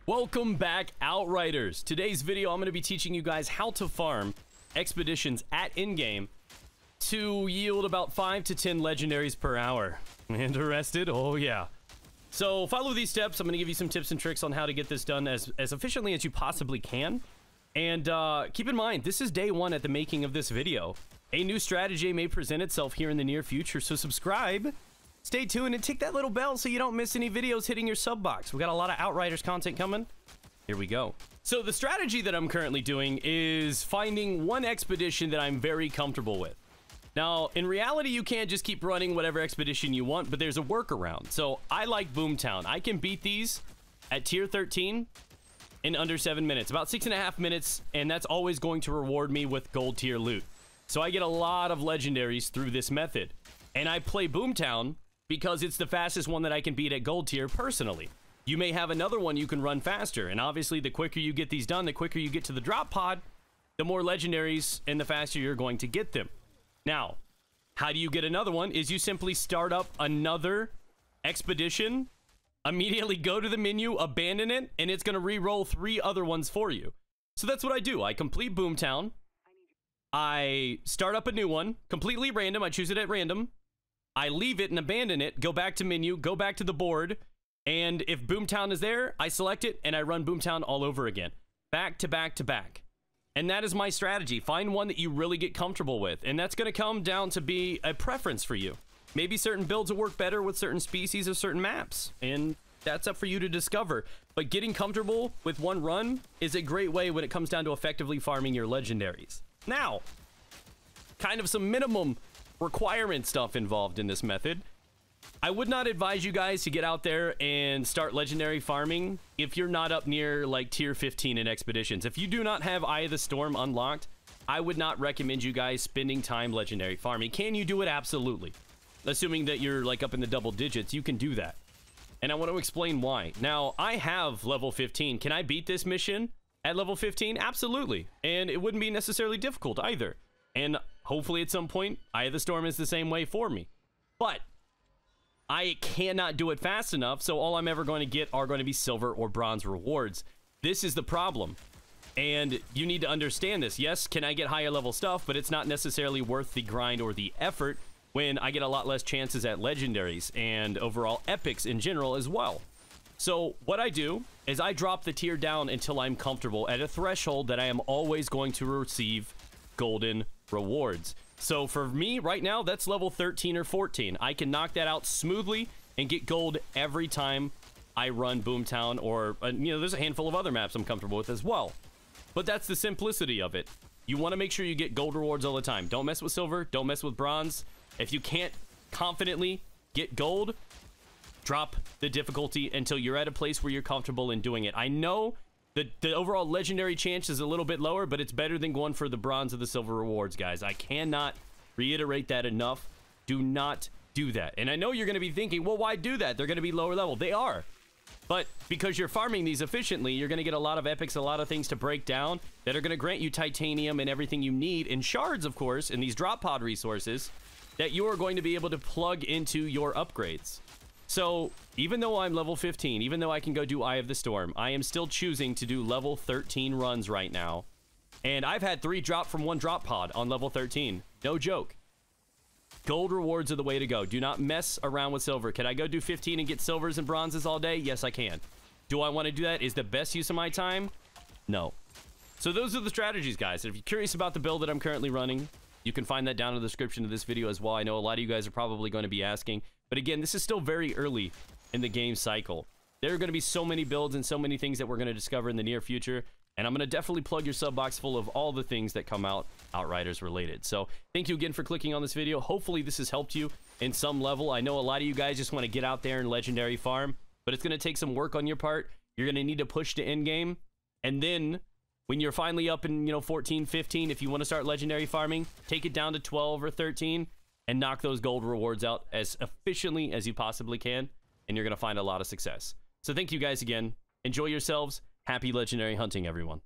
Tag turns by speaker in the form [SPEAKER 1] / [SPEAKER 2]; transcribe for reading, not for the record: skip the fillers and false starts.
[SPEAKER 1] Welcome back, Outriders. Today's video, I'm going to be teaching you guys how to farm expeditions at in-game to yield about 5 to 10 legendaries per hour. Interested? Oh yeah. So follow these steps. I'm going to give you some tips and tricks on how to get this done as efficiently as you possibly can. And keep in mind, this is day one at the making of this video. A new strategy may present itself here in the near future, so subscribe. Stay tuned and tick that little bell so you don't miss any videos hitting your sub box. We got a lot of Outriders content coming. Here we go. So the strategy that I'm currently doing is finding one expedition that I'm very comfortable with. Now, in reality, you can't just keep running whatever expedition you want, but there's a workaround. So I like Boomtown. I can beat these at tier 13 in under 7 minutes, about 6.5 minutes, and that's always going to reward me with gold tier loot. So I get a lot of legendaries through this method. And I play Boomtown because it's the fastest one that I can beat at gold tier personally. You may have another one you can run faster, and obviously the quicker you get these done, the quicker you get to the drop pod, the more legendaries and the faster you're going to get them. Now, how do you get another one is you simply start up another expedition, immediately go to the menu, abandon it, and it's going to re-roll 3 other ones for you. So that's what I do. I complete Boomtown, I start up a new one, completely random, I choose it at random, I leave it and abandon it, go back to menu, go back to the board, and if Boomtown is there, I select it and I run Boomtown all over again. Back to back to back. And that is my strategy. Find one that you really get comfortable with, and that's going to come down to be a preference for you. Maybe certain builds will work better with certain species or certain maps, and that's up for you to discover. But getting comfortable with one run is a great way when it comes down to effectively farming your legendaries. Now, kind of some minimum requirement stuff involved in this method. I would not advise you guys to get out there and start legendary farming if you're not up near like tier 15 in expeditions. If you do not have Eye of the Storm unlocked, I would not recommend you guys spending time legendary farming. Can you do it? Absolutely. Assuming that you're like up in the double digits, you can do that. And I want to explain why. Now, I have level 15. Can I beat this mission at level 15? Absolutely. And it wouldn't be necessarily difficult either. And hopefully at some point, Eye of the Storm is the same way for me. But I cannot do it fast enough, so all I'm ever going to get are going to be silver or bronze rewards. This is the problem. And you need to understand this. Yes, can I get higher level stuff, but it's not necessarily worth the grind or the effort when I get a lot less chances at legendaries and overall epics in general as well. So what I do is I drop the tier down until I'm comfortable at a threshold that I am always going to receive golden rewards. So for me right now, that's level 13 or 14. I can knock that out smoothly and get gold every time I run Boomtown, or you know, there's a handful of other maps I'm comfortable with as well. But that's the simplicity of it. You want to make sure you get gold rewards all the time. Don't mess with silver, don't mess with bronze. If you can't confidently get gold, drop the difficulty until you're at a place where you're comfortable in doing it. I know the overall legendary chance is a little bit lower, but it's better than going for the bronze or the silver rewards, guys. I cannot reiterate that enough. Do not do that. And I know you're going to be thinking, well, why do that? They're going to be lower level. They are. But because you're farming these efficiently, you're going to get a lot of epics, a lot of things to break down that are going to grant you titanium and everything you need, and shards, of course, and these drop pod resources that you are going to be able to plug into your upgrades. So even though I'm level 15, even though I can go do Eye of the Storm, I am still choosing to do level 13 runs right now. And I've had 3 drop from 1 drop pod on level 13. No joke. Gold rewards are the way to go. Do not mess around with silver. Can I go do 15 and get silvers and bronzes all day? Yes, I can. Do I want to do that? Is the best use of my time? No. So those are the strategies, guys. If you're curious about the build that I'm currently running, you can find that down in the description of this video as well. I know a lot of you guys are probably going to be asking. But again, this is still very early in the game cycle. There are going to be so many builds and so many things that we're going to discover in the near future. And I'm going to definitely plug your sub box full of all the things that come out Outriders related. So thank you again for clicking on this video. Hopefully this has helped you in some level. I know a lot of you guys just want to get out there and legendary farm, but it's going to take some work on your part. You're going to need to push to end game. And then when you're finally up in, 14, 15, if you want to start legendary farming, take it down to 12 or 13 and knock those gold rewards out as efficiently as you possibly can. And you're going to find a lot of success. So thank you guys again. Enjoy yourselves. Happy legendary hunting, everyone.